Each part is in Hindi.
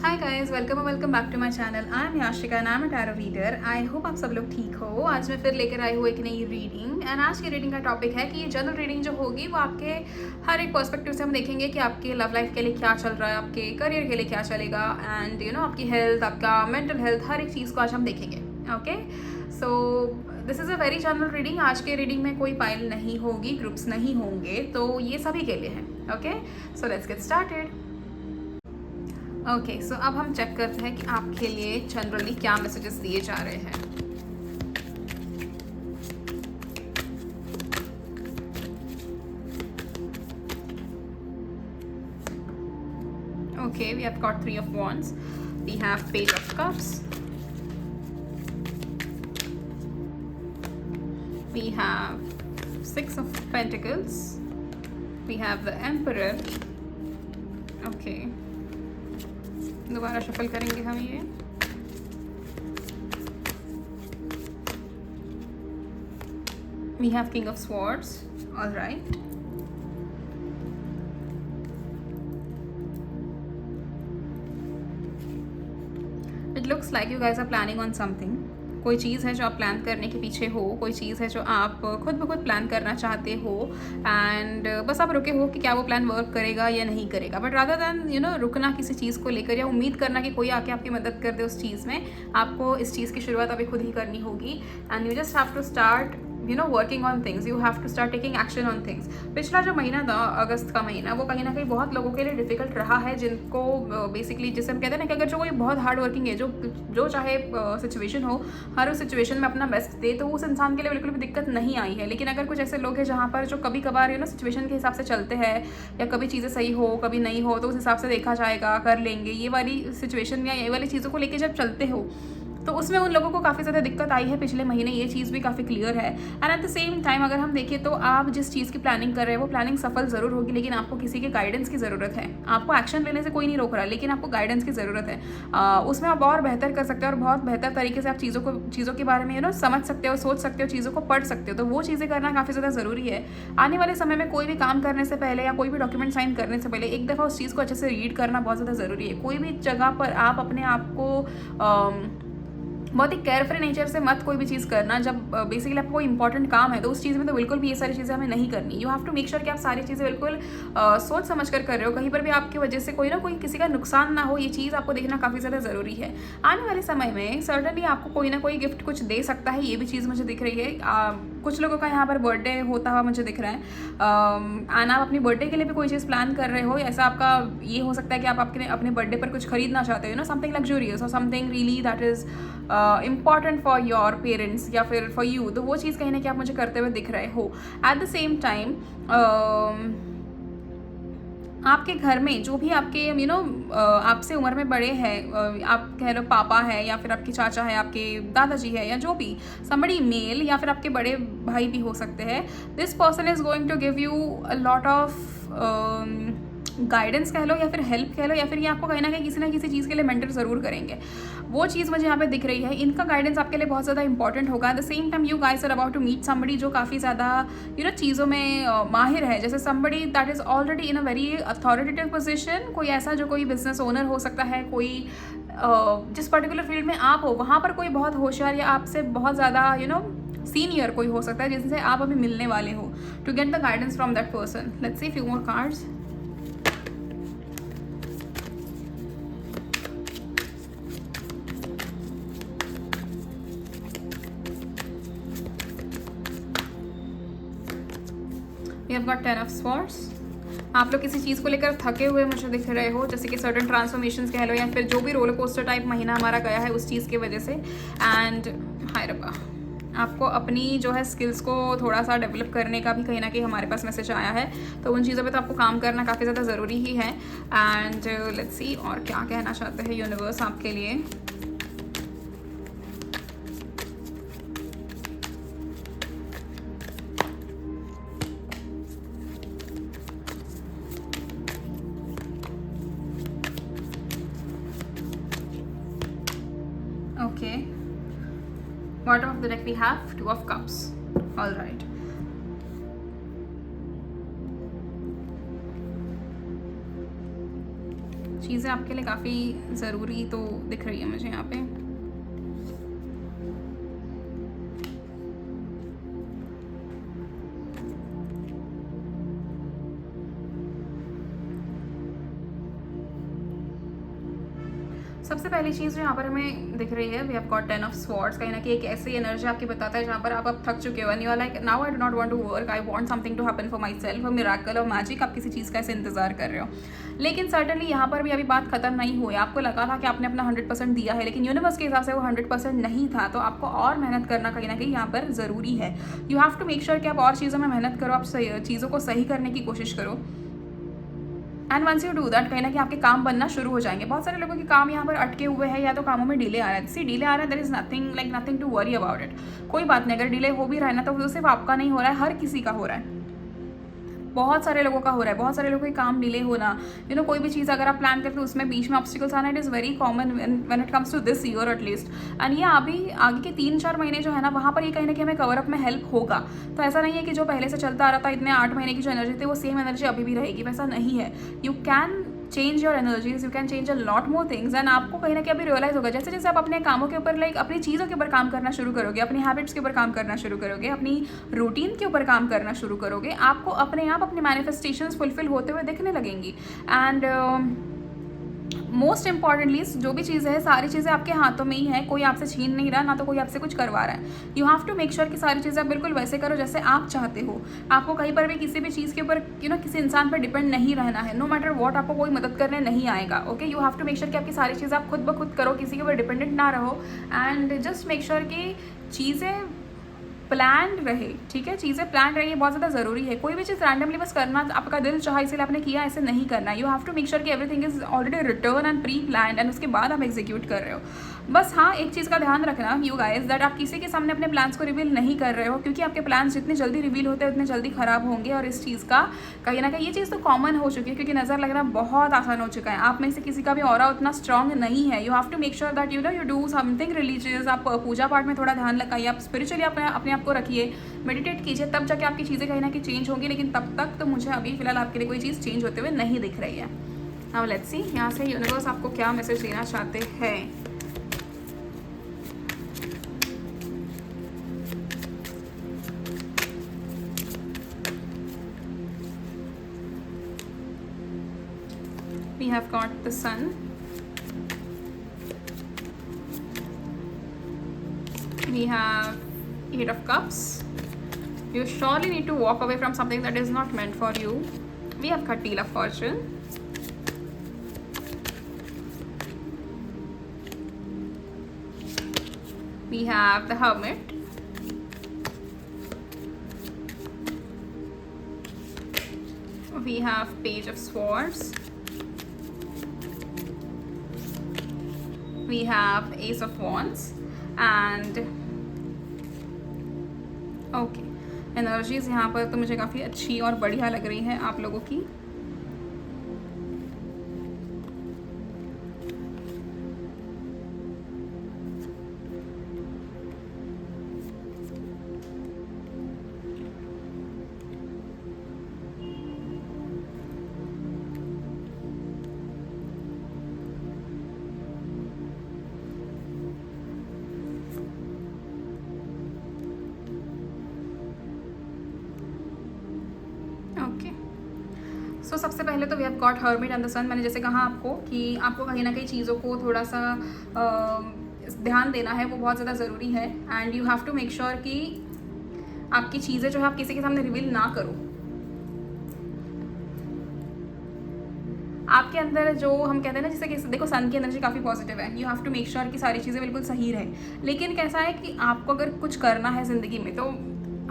Hi guys, welcome back to my channel. I am Yashika and I am a tarot reader. I hope आप सब लोग ठीक हो। आज मैं फिर लेकर आई हूँ एक नई रीडिंग एंड आज की रीडिंग का टॉपिक है कि ये जनरल रीडिंग जो होगी वो आपके हर एक पर्सपेक्टिव से हम देखेंगे कि आपके लव लाइफ के लिए क्या चल रहा है, आपके करियर के लिए क्या चलेगा एंड आपकी हेल्थ, आपका मेंटल हेल्थ, हर एक चीज़ को आज हम देखेंगे। Okay, so this is a very general reading. आज के रीडिंग में कोई पाइल नहीं होगी, ग्रुप्स नहीं होंगे, तो ये सभी के लिए है। Okay, so let's get started. Okay, so अब हम चेक करते हैं कि आपके लिए जनरली क्या मैसेजेस दिए जा रहे हैं। Okay, we have got 3 of Wands. We have Page of Cups. We have 6 of Pentacles. We have the Emperor. Okay. दोबारा शफल करेंगे हम ये। We have King of Swords. All right. It looks like you guys are planning on something. कोई चीज़ है जो आप प्लान करने के पीछे हो, कोई चीज़ है जो आप खुद ब खुद प्लान करना चाहते हो एंड बस आप रुके हो कि क्या वो प्लान वर्क करेगा या नहीं करेगा। बट रादर दैन रुकना किसी चीज़ को लेकर या उम्मीद करना कि कोई आके आपकी मदद कर दे उस चीज़ में, आपको इस चीज़ की शुरुआत अभी खुद ही करनी होगी and you just have to start working on things. You have to start taking action on things. पिछला जो महीना था, अगस्त का महीना, वो कहीं ना कहीं बहुत लोगों के लिए डिफिकल्ट रहा है, जिनको बेसिकली जिसे हम कहते हैं ना कि अगर जो कोई बहुत हार्ड वर्किंग है, जो चाहे सिचुएशन हो, हर उस सिचुएशन में अपना बेस्ट दे, तो उस इंसान के लिए बिल्कुल भी दिक्कत नहीं आई है। लेकिन अगर कुछ ऐसे लोग हैं जहाँ पर जो कभी कभार सिचुएशन के हिसाब से चलते हैं, या कभी चीज़ें सही हो कभी नहीं हो, तो उस हिसाब से देखा जाएगा, कर लेंगे, ये वाली सिचुएशन या ये वाली चीज़ों को लेकर जब चलते हो, तो उसमें उन लोगों को काफ़ी ज़्यादा दिक्कत आई है पिछले महीने। ये चीज़ भी काफ़ी क्लियर है and eight the same time अगर हम देखें तो आप जिस चीज़ की प्लानिंग कर रहे हैं वो प्लानिंग सफल ज़रूर होगी, लेकिन आपको किसी के गाइडेंस की ज़रूरत है। आपको एक्शन लेने से कोई नहीं रोक रहा, लेकिन आपको गाइडेंस की ज़रूरत है। उसमें आप और बेहतर कर सकते हो और बहुत बेहतर तरीके से आप चीज़ों के बारे में समझ सकते हो, सोच सकते हो, चीज़ों को पढ़ सकते हो। तो वो चीज़ें करना काफ़ी ज़्यादा ज़रूरी है। आने वाले समय में कोई भी काम करने से पहले या कोई भी डॉक्यूमेंट साइन करने से पहले एक दफ़ा उस चीज़ को अच्छे से रीड करना बहुत ज़्यादा ज़रूरी है। कोई भी जगह पर आप अपने आप को बहुत ही केयरफ्री नेचर से मत कोई भी चीज़ करना। जब बेसिकली आपको कोई इंपॉर्टेंट काम है तो उस चीज़ में तो बिल्कुल भी ये सारी चीज़ें हमें नहीं करनी। You have to make sure कि आप सारी चीज़ें बिल्कुल सोच समझ कर रहे हो। कहीं पर भी आपकी वजह से कोई ना कोई किसी का नुकसान ना हो, ये चीज़ आपको देखना काफ़ी ज़्यादा ज़रूरी है। आने वाले समय में सर्टनली आपको कोई ना कोई गिफ्ट कुछ दे सकता है, ये भी चीज़ मुझे दिख रही है। कुछ लोगों का यहाँ पर बर्थडे होता हुआ मुझे दिख रहा है एंड आप अपनी बर्थडे के लिए भी कोई चीज़ प्लान कर रहे हो। ऐसा आपका ये हो सकता है कि आप अपने बर्थडे पर कुछ खरीदना चाहते हो, समथिंग लग्जूरियस और something really that is important for your parents या फिर फॉर यू। तो वो चीज़ कहीं ना कहीं आप मुझे करते हुए दिख रहे हो। एट द सेम टाइम आपके घर में जो भी आपके आपसे उम्र में बड़े हैं, आप कह लो पापा है या फिर आपके चाचा है, आपके दादाजी है, या जो भी समबडी मेल, या फिर आपके बड़े भाई भी हो सकते हैं। This person is going to give you a lot of guidance कह लो या फिर हेल्प कह लो, या फिर ये आपको कहीं ना किसी चीज़ के लिए मेंटर ज़रूर करेंगे। वो चीज़ मुझे यहाँ पे दिख रही है। इनका गाइडेंस आपके लिए बहुत ज़्यादा इंपॉर्टेंट होगा। At the same time you guys are about to meet somebody जो काफ़ी ज़्यादा चीज़ों में माहिर है, जैसे somebody that is already in a very authoritative position. कोई ऐसा जो कोई बिजनेस ओनर हो सकता है, कोई जिस पर्टिकुलर फील्ड में आप हो वहाँ पर कोई बहुत होशियार या आपसे बहुत ज़्यादा सीनियर कोई हो सकता है जिनसे आप अभी मिलने वाले हो, to get the guidance from that person. Let's see few more cards. We have got 10 of Swords. आप लोग किसी चीज़ को लेकर थके हुए मुझे दिख रहे हो, जैसे कि सर्टन ट्रांसफॉर्मेशंस कह लो या फिर जो भी रोलर कोस्टर टाइप महीना हमारा गया है उस चीज़ की वजह से। एंड हाय रब्बा, आपको अपनी जो है स्किल्स को थोड़ा सा डेवलप करने का भी कहीं ना कहीं हमारे पास मैसेज आया है, तो उन चीज़ों पे तो आपको काम करना काफ़ी ज़्यादा ज़रूरी ही है। एंड लेट्स सी और क्या कहना चाहते हैं यूनिवर्स आपके लिए। Okay, bottom of the deck we have 2 of Cups. All right. चीज़ें आपके लिए काफ़ी ज़रूरी तो दिख रही है मुझे यहाँ पे। सबसे पहली चीज़ जो यहाँ पर हमें दिख रही है, we have got 10 of swords. कहीं ना कहीं एक ऐसी एनर्जी आपकी बताता है जहाँ पर आप अब थक चुके हो and you are like now I do not want to work, I want something to happen for myself, a miracle और मैजिक। आप किसी चीज़ का ऐसे इंतजार कर रहे हो, लेकिन सर्टनली यहाँ पर भी अभी बात खत्म नहीं हुई। आपको लगा था कि आपने अपना 100% दिया है, लेकिन यूनिवर्स के हिसाब से वो 100% नहीं था, तो आपको और मेहनत करना कहीं ना कहीं यहाँ पर ज़रूरी है। You have to make sure कि आप और चीज़ों में मेहनत करो, आप चीज़ों को सही करने की कोशिश करो। And once you do that, कहीं ना कहीं आपके काम बनना शुरू हो जाएंगे। बहुत सारे लोगों के काम यहाँ पर अटके हुए हैं या तो कामों में डिले आ रहा है। सी डिले आ रहा है, there is nothing to worry about it. कोई बात नहीं, अगर डिले हो भी रहा है ना तो सिर्फ आपका नहीं हो रहा है, हर किसी का हो रहा है, बहुत सारे लोगों का हो रहा है। बहुत सारे लोगों के काम डिले होना, कोई भी चीज़ अगर आप प्लान करते हो उसमें बीच में ऑब्स्टिकल्स आना, it is very common when it comes to this year at least. And ये अभी आगे के 3-4 महीने जो है ना, वहाँ पर ये कहीं ना कहीं हमें कवर अप में हेल्प होगा। तो ऐसा नहीं है कि जो पहले से चलता आ रहा था इतने 8 महीने की जो एनर्जी थी वो सेम एनर्जी अभी भी रहेगी, वैसा नहीं है। You can change your energies, you can change a lot more things. And आपको कहीं ना कहीं अभी रियलाइज होगा जैसे जैसे आप अपने कामों के ऊपर अपनी चीज़ों के ऊपर काम करना शुरू करोगे, अपनी हैबिट्स के ऊपर काम करना शुरू करोगे, अपनी रूटीन के ऊपर काम करना शुरू करोगे, आपको अपने आप अपनी मैनिफेस्टेशंस फुलफिल होते हुए दिखने लगेंगी। एंड मोस्ट इंपॉर्टेंटली जो भी चीज़ है, सारी चीज़ें आपके हाथों में ही है, कोई आपसे छीन नहीं रहा, ना तो कोई आपसे कुछ करवा रहा है। You have to make sure कि सारी चीज़ें आप बिल्कुल वैसे करो जैसे आप चाहते हो। आपको कहीं पर भी किसी भी चीज़ के ऊपर किसी इंसान पर डिपेंड नहीं रहना है। नो मैटर वॉट, आपको कोई मदद करने नहीं आएगा। Okay, you have to make sure कि आपकी सारी चीज़ें आप खुद ब खुद करो, किसी के ऊपर डिपेंडेंट ना रहो। एंड जस्ट मेक श्योर कि चीज़ें प्लान रहे, ठीक है, चीज़ें प्लान रही है, बहुत ज़्यादा ज़रूरी है। कोई भी चीज़ रैंडमली बस करना आपका दिल चाहा इसलिए आपने किया, ऐसे नहीं करना। You have to make sure कि everything is already return and pre plan, and उसके बाद आप एग्जीक्यूट कर रहे हो। बस हाँ, एक चीज़ का ध्यान रखना यू गाइस, दैट आप किसी के सामने अपने प्लान्स को रिवील नहीं कर रहे हो, क्योंकि आपके प्लान्स जितने जल्दी रिवील होते हैं उतने जल्दी ख़राब होंगे। और इस चीज़ का कहीं ना कहीं ये चीज़ तो कॉमन हो चुकी है, क्योंकि नज़र लगना बहुत आसान हो चुका है। आप में से किसी का भी ऑरा उतना स्ट्रॉन्ग नहीं है। You have to make sure that you do something religious. आप पूजा पाठ में थोड़ा ध्यान लगाइए, आप स्पिरिचुअली अपने आप को रखिए, मेडिटेट कीजिए, तब जाके आपकी चीज़ें कहीं ना कहीं चेंज होंगी। लेकिन तब तक तो मुझे अभी फिलहाल आपके लिए कोई चीज़ चेंज होते हुए नहीं दिख रही है। नाउ लेट्स सी यहाँ से यूनिवर्स आपको क्या मैसेज देना चाहते हैं। We have got the Sun, we have 8 of Cups. You surely need to walk away from something that is not meant for you. We have got Wheel of Fortune. We have the Hermit. We have Page of Swords. We have Ace of Wands. And okay, energies यहाँ पर तो मुझे काफ़ी अच्छी और बढ़िया लग रही है आप लोगों की। सो सबसे पहले तो we have got hermit and the sun. मैंने जैसे कहा आपको कि आपको कहीं ना कहीं चीज़ों को थोड़ा सा ध्यान देना है, वो बहुत ज़्यादा ज़रूरी है। And you have to make sure कि आपकी चीज़ें जो है आप किसी के सामने रिवील ना करो। आपके अंदर जो हम कहते हैं ना, जैसे कि देखो सन की एनर्जी काफ़ी पॉजिटिव है। You have to make sure कि सारी चीज़ें बिल्कुल सही रहे। लेकिन कैसा है कि आपको अगर कुछ करना है ज़िंदगी में, तो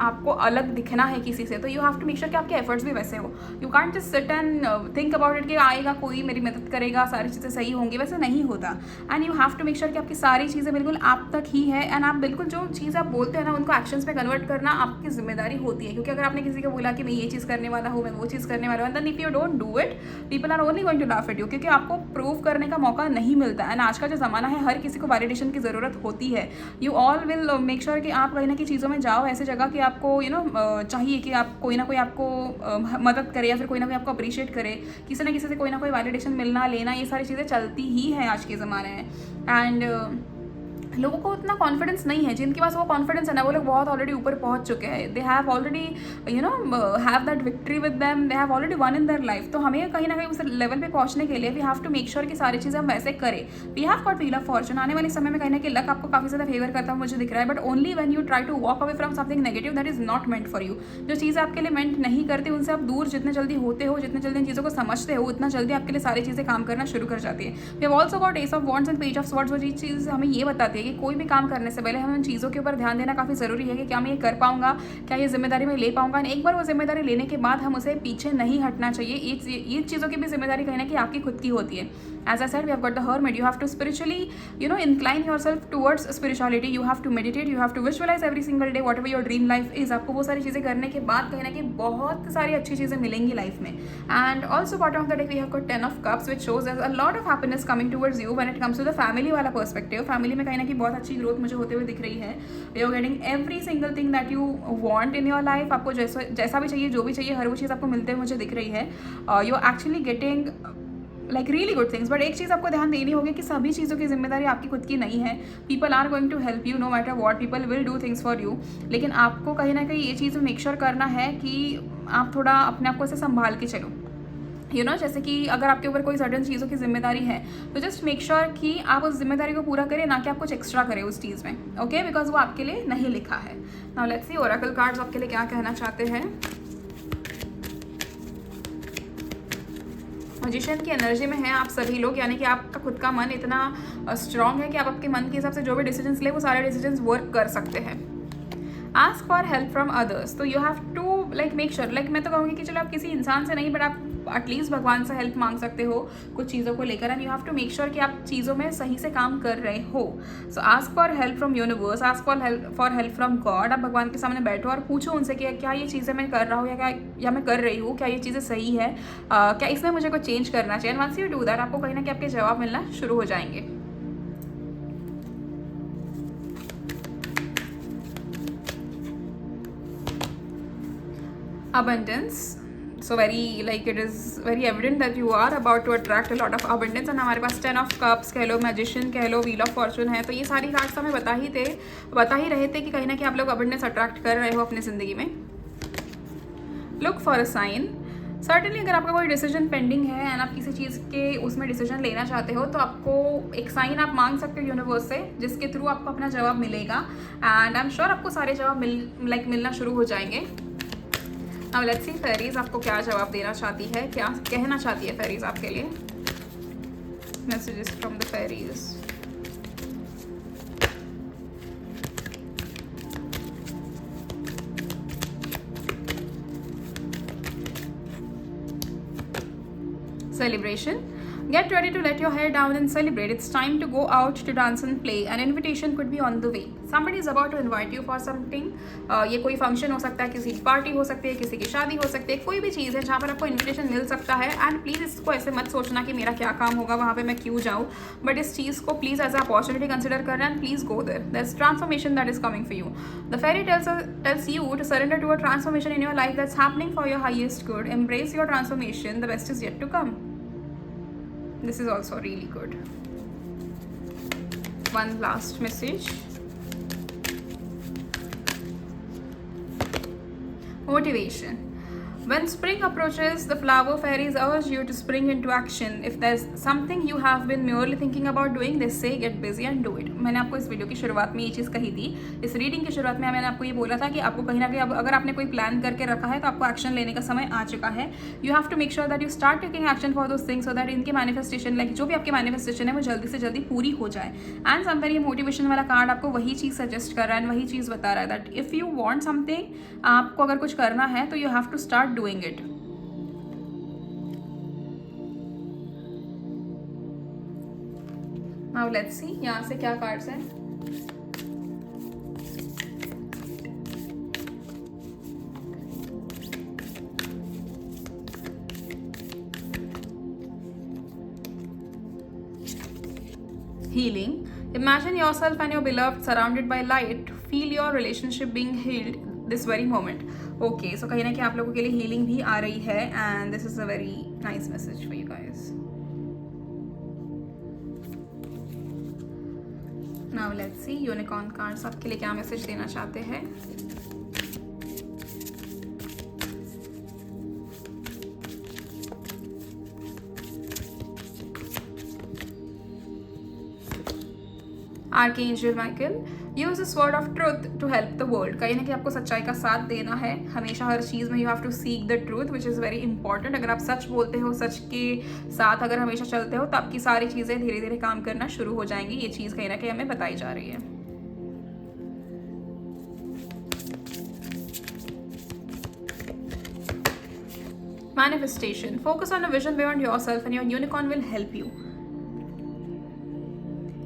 आपको अलग दिखना है किसी से, तो you have to make sure कि आपके एफर्ट्स भी वैसे हो। You can't just sit and think about it कि आएगा कोई मेरी मदद करेगा, सारी चीज़ें सही होंगी, वैसे नहीं होता। And you have to make sure कि आपकी सारी चीज़ें बिल्कुल आप तक ही है। एंड आप बिल्कुल जो चीज़ आप बोलते हैं ना, उनको एक्शंस में कन्वर्ट करना आपकी जिम्मेदारी होती है। क्योंकि अगर आपने किसी को बोला कि मैं ये चीज़ करने वाला हूँ, मैं वो चीज़ करने वाला हूँ, then if you don't do it, people are only going to laugh at you, क्योंकि आपको प्रूव करने का मौका नहीं मिलता। एंड आज का जो ज़माना है, हर किसी को वैलिडेशन की ज़रूरत होती है। You all will make sure कि आप कहीं ना कहीं चीज़ों में जाओ ऐसी जगह कि आपको चाहिए कि आप कोई ना कोई आपको मदद करे या फिर कोई ना कोई आपको अप्रिशिएट करे, किसी ना किसी से कोई ना कोई वैलिडेशन मिलना लेना, ये सारी चीज़ें चलती ही हैं आज के ज़माने में। एंड लोगों को उतना कॉन्फिडेंस नहीं है, जिनके पास वो कॉन्फिडेंस है ना वो लोग बहुत ऑलरेडी ऊपर पहुंच चुके हैं। They have already have that victory with them, they have already one in their life. तो हमें कहीं ना कहीं उस लेवल पे पहुंचने के लिए we have to make sure कि सारी चीज़ें हम वैसे करें। We have got wheel of fortune, आने वाले समय में कहीं ना कहीं लक आपको काफ़ी ज़्यादा फेवर करता हुआ मुझे दिख रहा है, but only when you try to walk away from something negative that is not meant for you. जो चीज़ें आपके लिए मेंट नहीं करती उनसे आप दूर जितने जल्दी होते हो, जितने जल्दी इन चीज़ों को समझते हो, उतना जल्दी आपके लिए सारी चीज़ें काम करना शुरू कर जाती है। We have also got ace of wands and page of swords. वो चीज़ हमें ये बताती है कि कोई भी काम करने से पहले हमें उन चीज़ों के ऊपर ध्यान देना काफ़ी ज़रूरी है कि क्या मैं ये कर पाऊंगा, क्या ये जिम्मेदारी मैं ले पाऊंगा। एक बार वो जिम्मेदारी लेने के बाद हम उसे पीछे नहीं हटना चाहिए। ये चीज़ों की भी जिम्मेदारी कहीं ना कहीं आपकी खुद की होती है। As I said, we have got the hermit. You have to spiritually, incline yourself towards spirituality. You have to meditate. You have to visualize every single day whatever your dream life is. आपको वो सारी चीज़ें करने के बाद कहीं ना कहीं बहुत सारी अच्छी चीज़ें मिलेंगी लाइफ में। And also bottom of the deck we have got 10 of cups, which shows there's a lot of happiness coming towards you when it comes to the family वाला perspective. Family में कहीं ना कहीं बहुत अच्छी growth मुझे होते हुए दिख रही है। You're getting every single thing that you want in your life. आपको जैसा भी चाहिए, जो भी चाहिए, हर वो चीज़ आपको मिलते हुए मुझे दिख रही है। You're actually getting like really good things. But एक चीज़ आपको ध्यान देनी होगी कि सभी चीज़ों की जिम्मेदारी आपकी खुद की नहीं है। People are going to help you no matter what, people will do things for you. लेकिन आपको कहीं ना कहीं ये चीज़ मेक श्योर करना है कि आप थोड़ा अपने आप को ऐसे संभाल के चलो। जैसे कि अगर आपके ऊपर कोई सर्टन चीज़ों की जिम्मेदारी है तो जस्ट मेक श्योर कि आप उस जिम्मेदारी को पूरा करें, ना कि आप कुछ एक्स्ट्रा करें उस चीज़ में, ओके, बिकॉज वो आपके लिए नहीं लिखा है। Now let's C Oracle cards आपके लिए क्या कहना चाहते हैं। मैजिशियन की एनर्जी में है आप सभी लोग, यानी कि आपका खुद का मन इतना स्ट्रांग है कि आप आपके मन के हिसाब से जो भी डिसीजंस ले वो सारे डिसीजंस वर्क कर सकते हैं। Ask for help from others, तो you have to make sure, मैं तो कहूँगी कि चलो आप किसी इंसान से नहीं, बट आप एटलीस्ट भगवान से हेल्प मांग सकते हो कुछ चीज़ों को लेकर। And you have to make sure कि आप चीज़ों में सही से काम कर रहे हो। सो ask for help from universe, ask for help from God. आप भगवान के सामने बैठो और पूछो उनसे कि क्या ये चीज़ें मैं कर रहा हूँ या मैं कर रही हूँ, क्या ये चीज़ें सही है, क्या इसमें मुझे कुछ चेंज करना चाहिए। And once you do that आपको कहीं ना कहीं आपके जवाब मिलना शुरू हो जाएंगे। abundance, so it is very evident that you are about to attract a lot of abundance। and हमारे पास 10 of cups कह लो, magician कह लो, wheel of fortune है। तो ये सारी कार्ड्स हमें बता ही रहे थे कि कहीं ना कहीं आप लोग abundance अट्रैक्ट कर रहे हो अपनी ज़िंदगी में। Look for a sign. Certainly अगर आपका कोई डिसीजन पेंडिंग है एंड आप किसी चीज़ के उसमें डिसीजन लेना चाहते हो तो आपको एक साइन आप मांग सकते हो यूनिवर्स से, जिसके थ्रू आपको अपना जवाब मिलेगा। एंड आई एम श्योर आपको सारे जवाब मिलना शुरू हो जाएंगे। अब लेट्स सी फेरीज आपको क्या जवाब देना चाहती है, क्या कहना चाहती है फेरीज आपके लिए। Messages from the fairies. Celebration. Get ready to let your hair down and celebrate. It's time to go out to dance and play. An invitation could be on the way. Somebody is about to invite you for something. ये कोई फंक्शन हो सकता है, किसी की पार्टी हो सकती है, किसी की शादी हो सकती है, कोई भी चीज़ है जहाँ पर आपको इन्विटेशन मिल सकता है। एंड प्लीज़ इसको ऐसे मत सोचना कि मेरा क्या काम होगा वहाँ पे, मैं क्यों जाऊँ, बट इस चीज़ को please as a opportunity consider करना and please go there. There is transformation that is coming for you. The fairy tells you to surrender to a transformation in your life that's happening for your highest good. Embrace your transformation. The best is yet to come. This is also really good. One last message. Motivation. When spring approaches, the flower fairies urge you to spring into action. If there's something you have been merely thinking about doing, they say get busy and do it. मैंने आपको इस वीडियो की शुरुआत में ये चीज़ कही थी, इस रीडिंग की शुरुआत में मैंने आपको ये बोला था कि आपको कहीं ना कहीं अगर आपने कोई प्लान करके रखा है तो आपको एक्शन लेने का समय आ चुका है। You have to make sure that you start taking action for those things so that इनके मैनिफेस्टेशन जो भी आपके मैनिफेस्टेशन है वो जल्दी से जल्दी पूरी हो जाए। एंड समवेयर ये मोटिवेशन वाला कार्ड आपको वही चीज़ सजेस्ट कर रहा है, वही चीज़ बता रहा है that if you want something, आपको अगर कुछ करना है तो you have to start doing it. Now let's see यहाँ से क्या कार्ड्स हैं। Healing. Imagine yourself and your beloved surrounded by light. Feel your relationship being healed. This very moment. Okay, so कहीं ना कहीं आप लोगों के लिए हीलिंग भी आ रही है and this is a very nice message for you guys. Now let's see unicorn cards आपके लिए क्या मैसेज देना चाहते हैं. Archangel Michael, use this word of truth to help the world. कहीं ना कहीं आपको सच्चाई का साथ देना है हमेशा, हर चीज़ में you have to seek the truth which is very important. अगर आप सच बोलते हो, सच के साथ अगर हमेशा चलते हो, तो आपकी सारी चीज़ें धीरे धीरे काम करना शुरू हो जाएंगी. ये चीज़ कहीं ना कहीं हमें बताई जा रही है. Manifestation. Focus on a vision beyond yourself and your unicorn will help you.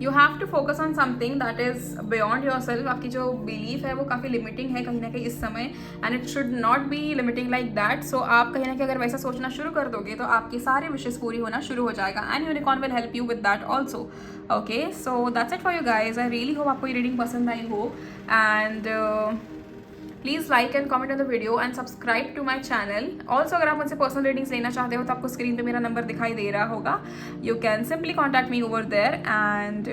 You have to focus on something that is beyond yourself. आपकी जो बिलीफ है वो काफ़ी लिमिटिंग है कहीं ना कहीं इस समय, and it should not be limiting like that. So आप कहीं ना कहीं अगर वैसा सोचना शुरू कर दोगे तो आपकी सारी विशेष पूरी होना शुरू हो जाएगा, and unicorn will help you with that also. Okay, so that's it for you guys. I really hope आपको ये रीडिंग पसंद आई हो, and please like and comment on the video and subscribe to my channel. Also अगर आप मुझसे पर्सनल रीडिंग्स लेना चाहते हो तो आपको स्क्रीन पे मेरा नंबर दिखाई दे रहा होगा. You can simply contact me over there, and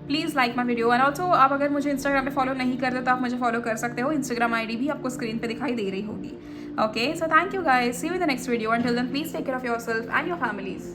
please like my video. And also आप अगर मुझे इंस्टाग्राम पे फॉलो नहीं करते तो आप मुझे फॉलो कर सकते हो. इंस्टाग्राम ID भी आपको स्क्रीन पे दिखाई दे रही होगी. Okay, so thank you guys. See you in the next video. Until then please take care of yourself and your families.